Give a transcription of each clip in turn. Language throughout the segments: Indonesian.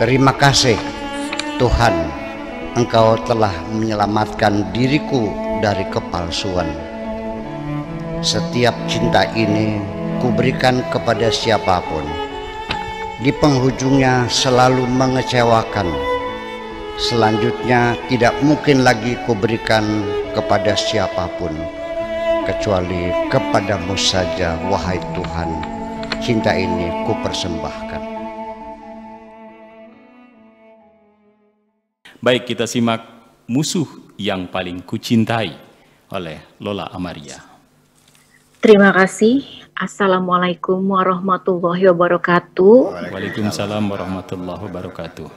Terima kasih Tuhan, Engkau telah menyelamatkan diriku dari kepalsuan. Setiap cinta ini kuberikan kepada siapapun, di penghujungnya selalu mengecewakan. Selanjutnya tidak mungkin lagi kuberikan kepada siapapun, kecuali kepadamu saja, wahai Tuhan. Cinta ini kupersembahkan. Baik, kita simak Musuh yang Paling Kucintai oleh Lola Amaria. Terima kasih. Assalamualaikum warahmatullahi wabarakatuh. Waalaikumsalam warahmatullahi wabarakatuh.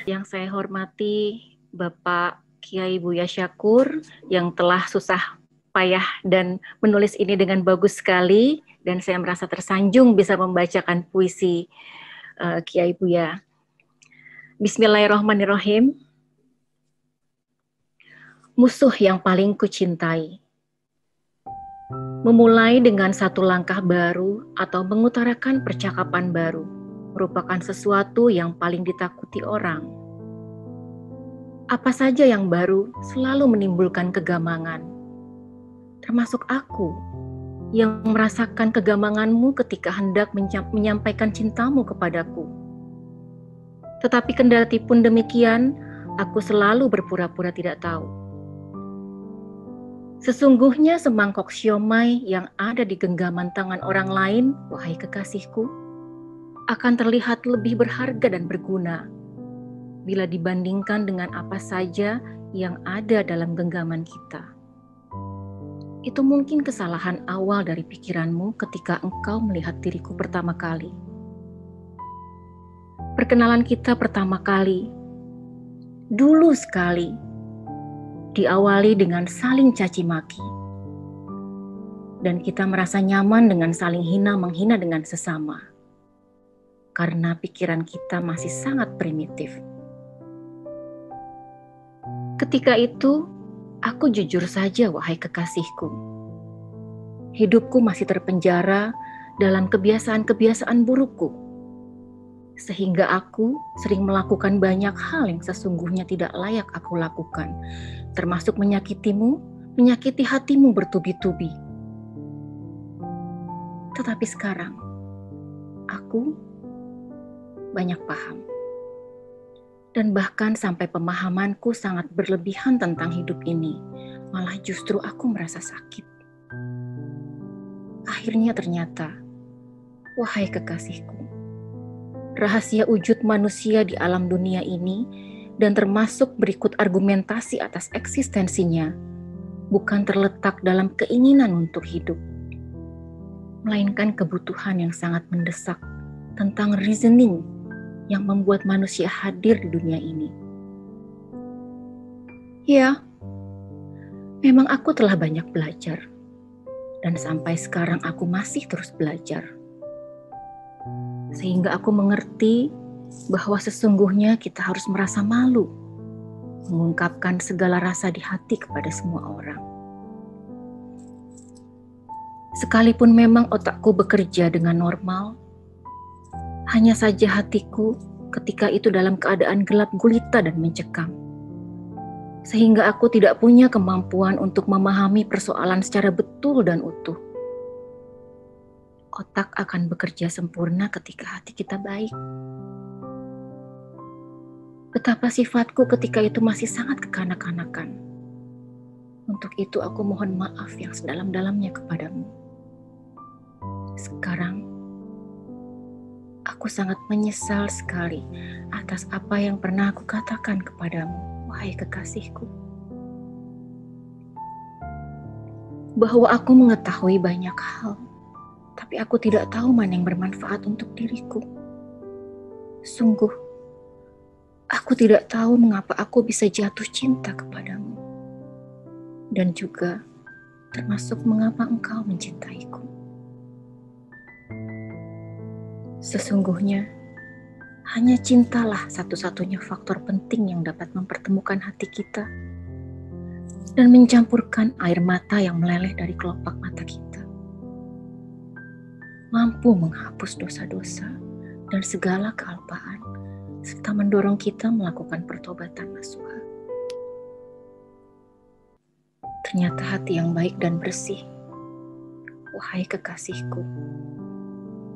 Yang saya hormati Bapak Kiai Buya Syakur yang telah susah payah dan menulis ini dengan bagus sekali, dan saya merasa tersanjung bisa membacakan puisi Kiai Buya. Bismillahirrahmanirrahim. Musuh yang paling kucintai. Memulai dengan satu langkah baru atau mengutarakan percakapan baru merupakan sesuatu yang paling ditakuti orang. Apa saja yang baru selalu menimbulkan kegamangan, termasuk aku yang merasakan kegamanganmu ketika hendak menyampaikan cintamu kepadaku. Tetapi kendati pun demikian, aku selalu berpura-pura tidak tahu. Sesungguhnya semangkok siomay yang ada di genggaman tangan orang lain, wahai kekasihku, akan terlihat lebih berharga dan berguna bila dibandingkan dengan apa saja yang ada dalam genggaman kita. Itu mungkin kesalahan awal dari pikiranmu ketika engkau melihat diriku pertama kali. Perkenalan kita pertama kali, dulu sekali, diawali dengan saling caci maki. Dan kita merasa nyaman dengan saling hina-menghina dengan sesama. Karena pikiran kita masih sangat primitif. Ketika itu, aku jujur saja, wahai kekasihku. Hidupku masih terpenjara dalam kebiasaan-kebiasaan burukku. Sehingga aku sering melakukan banyak hal yang sesungguhnya tidak layak aku lakukan, termasuk menyakitimu, menyakiti hatimu bertubi-tubi. Tetapi sekarang, aku banyak paham. Dan bahkan sampai pemahamanku sangat berlebihan tentang hidup ini, malah justru aku merasa sakit. Akhirnya ternyata, wahai kekasihku, rahasia wujud manusia di alam dunia ini dan termasuk berikut argumentasi atas eksistensinya bukan terletak dalam keinginan untuk hidup, melainkan kebutuhan yang sangat mendesak tentang reasoning yang membuat manusia hadir di dunia ini. Ya, memang aku telah banyak belajar dan sampai sekarang aku masih terus belajar. Sehingga aku mengerti bahwa sesungguhnya kita harus merasa malu mengungkapkan segala rasa di hati kepada semua orang. Sekalipun memang otakku bekerja dengan normal, hanya saja hatiku ketika itu dalam keadaan gelap gulita dan mencekam. Sehingga aku tidak punya kemampuan untuk memahami persoalan secara betul dan utuh. Otak akan bekerja sempurna ketika hati kita baik. Betapa sifatku ketika itu masih sangat kekanak-kanakan. Untuk itu aku mohon maaf yang sedalam-dalamnya kepadamu. Sekarang, aku sangat menyesal sekali atas apa yang pernah aku katakan kepadamu, wahai kekasihku. Bahwa aku mengetahui banyak hal, tapi aku tidak tahu mana yang bermanfaat untuk diriku. Sungguh, aku tidak tahu mengapa aku bisa jatuh cinta kepadamu. Dan juga termasuk mengapa engkau mencintaiku. Sesungguhnya, hanya cintalah satu-satunya faktor penting yang dapat mempertemukan hati kita dan mencampurkan air mata yang meleleh dari kelopak mata kita. Mampu menghapus dosa-dosa dan segala kealpaan serta mendorong kita melakukan pertobatan, Tuhan. Ternyata hati yang baik dan bersih, wahai kekasihku,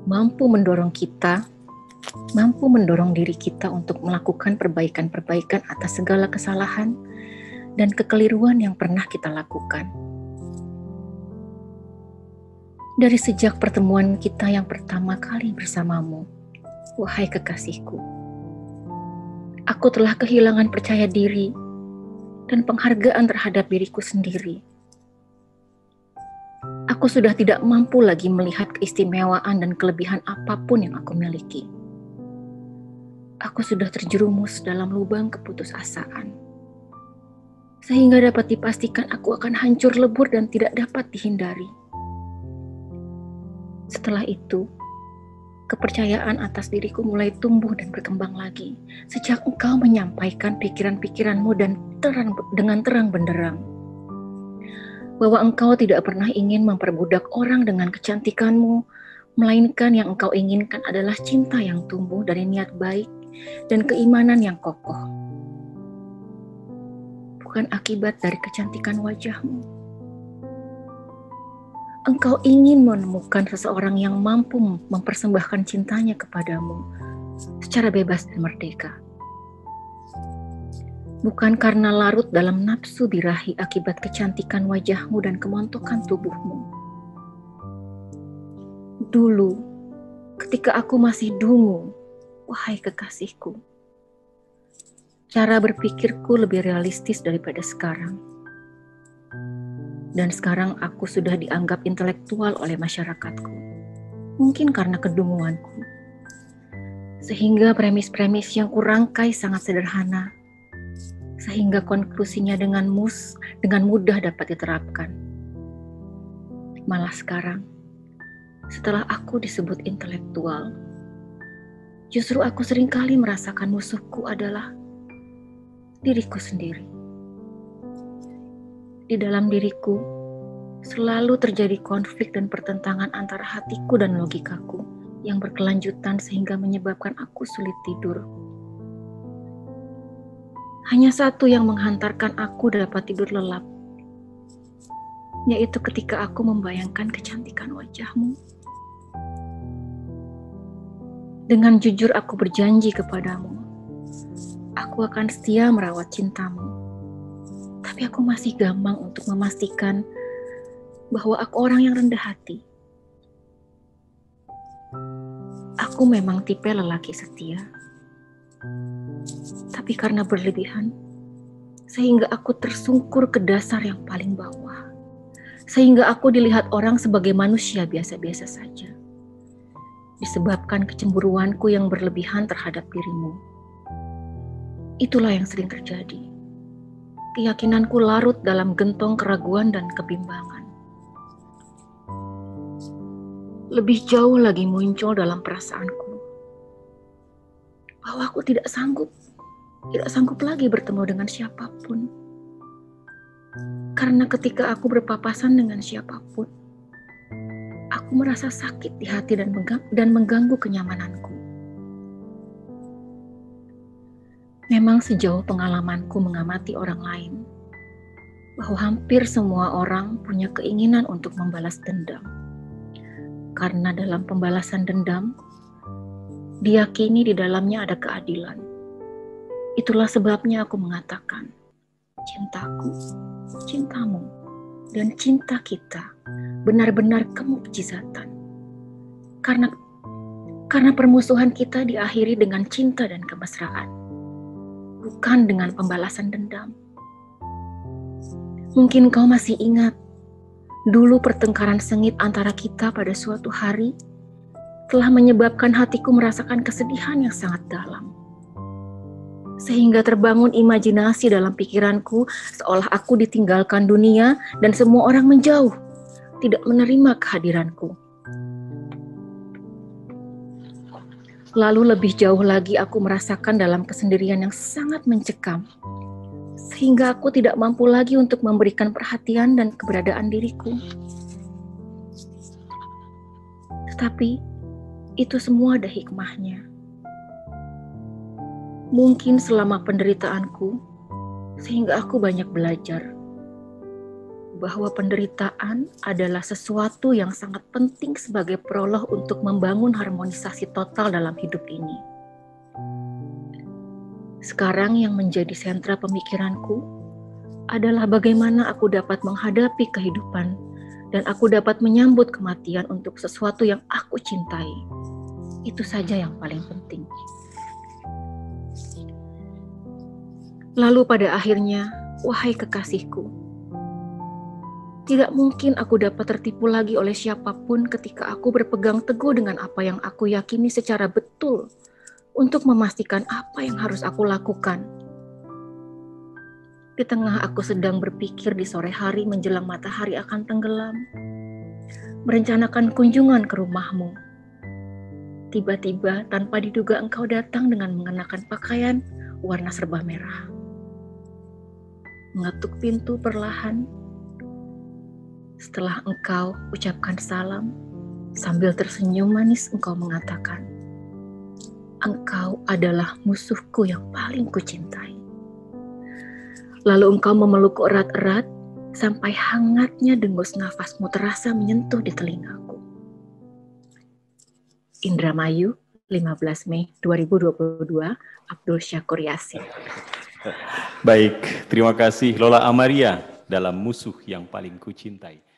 mampu mendorong diri kita untuk melakukan perbaikan-perbaikan atas segala kesalahan dan kekeliruan yang pernah kita lakukan. Dari sejak pertemuan kita yang pertama kali bersamamu, wahai kekasihku, aku telah kehilangan percaya diri dan penghargaan terhadap diriku sendiri. Aku sudah tidak mampu lagi melihat keistimewaan dan kelebihan apapun yang aku miliki. Aku sudah terjerumus dalam lubang keputusasaan, sehingga dapat dipastikan aku akan hancur lebur dan tidak dapat dihindari. Setelah itu, kepercayaan atas diriku mulai tumbuh dan berkembang lagi sejak engkau menyampaikan pikiran-pikiranmu dengan terang benderang, bahwa engkau tidak pernah ingin memperbudak orang dengan kecantikanmu, melainkan yang engkau inginkan adalah cinta yang tumbuh dari niat baik dan keimanan yang kokoh, bukan akibat dari kecantikan wajahmu. Engkau ingin menemukan seseorang yang mampu mempersembahkan cintanya kepadamu secara bebas dan merdeka. Bukan karena larut dalam nafsu birahi akibat kecantikan wajahmu dan kemontokan tubuhmu. Dulu, ketika aku masih dungu, wahai kekasihku, cara berpikirku lebih realistis daripada sekarang. Dan sekarang aku sudah dianggap intelektual oleh masyarakatku, mungkin karena kedunguanku. Sehingga premis-premis yang kurangkai sangat sederhana, sehingga konklusinya dengan mudah dapat diterapkan. Malah sekarang, setelah aku disebut intelektual, justru aku seringkali merasakan musuhku adalah diriku sendiri. Di dalam diriku, selalu terjadi konflik dan pertentangan antara hatiku dan logikaku yang berkelanjutan sehingga menyebabkan aku sulit tidur. Hanya satu yang menghantarkan aku dapat tidur lelap, yaitu ketika aku membayangkan kecantikan wajahmu. Dengan jujur aku berjanji kepadamu, aku akan setia merawat cintamu. Tapi aku masih gampang untuk memastikan bahwa aku orang yang rendah hati. Aku memang tipe lelaki setia. Tapi karena berlebihan, sehingga aku tersungkur ke dasar yang paling bawah. Sehingga aku dilihat orang sebagai manusia biasa-biasa saja. Disebabkan kecemburuanku yang berlebihan terhadap dirimu. Itulah yang sering terjadi. Keyakinanku larut dalam gentong keraguan dan kebimbangan. Lebih jauh lagi muncul dalam perasaanku bahwa aku tidak sanggup lagi bertemu dengan siapapun. Karena ketika aku berpapasan dengan siapapun, aku merasa sakit di hati dan mengganggu kenyamananku. Memang sejauh pengalamanku mengamati orang lain, bahwa hampir semua orang punya keinginan untuk membalas dendam. Karena dalam pembalasan dendam, diyakini di dalamnya ada keadilan. Itulah sebabnya aku mengatakan, cintaku, cintamu, dan cinta kita benar-benar kemukjizatan. Karena permusuhan kita diakhiri dengan cinta dan kemesraan. Bukan dengan pembalasan dendam. Mungkin kau masih ingat, dulu pertengkaran sengit antara kita pada suatu hari telah menyebabkan hatiku merasakan kesedihan yang sangat dalam. Sehingga terbangun imajinasi dalam pikiranku seolah aku ditinggalkan dunia dan semua orang menjauh, tidak menerima kehadiranku. Lalu lebih jauh lagi aku merasakan dalam kesendirian yang sangat mencekam, sehingga aku tidak mampu lagi untuk memberikan perhatian dan keberadaan diriku. Tetapi itu semua ada hikmahnya. Mungkin selama penderitaanku, sehingga aku banyak belajar bahwa penderitaan adalah sesuatu yang sangat penting sebagai prolog untuk membangun harmonisasi total dalam hidup ini. Sekarang yang menjadi sentra pemikiranku adalah bagaimana aku dapat menghadapi kehidupan dan aku dapat menyambut kematian untuk sesuatu yang aku cintai. Itu saja yang paling penting. Lalu pada akhirnya, wahai kekasihku, tidak mungkin aku dapat tertipu lagi oleh siapapun ketika aku berpegang teguh dengan apa yang aku yakini secara betul untuk memastikan apa yang harus aku lakukan. Di tengah aku sedang berpikir di sore hari menjelang matahari akan tenggelam, merencanakan kunjungan ke rumahmu. Tiba-tiba tanpa diduga engkau datang dengan mengenakan pakaian warna serba merah. Mengetuk pintu perlahan. Setelah engkau ucapkan salam, sambil tersenyum manis engkau mengatakan, engkau adalah musuhku yang paling kucintai. Lalu engkau memelukku erat-erat sampai hangatnya dengus nafasmu terasa menyentuh di telingaku. Indramayu, 15 Mei 2022, Abdul Syakur Yasin. Baik, terima kasih Lola Amaria dalam Musuh yang Paling Kucintai.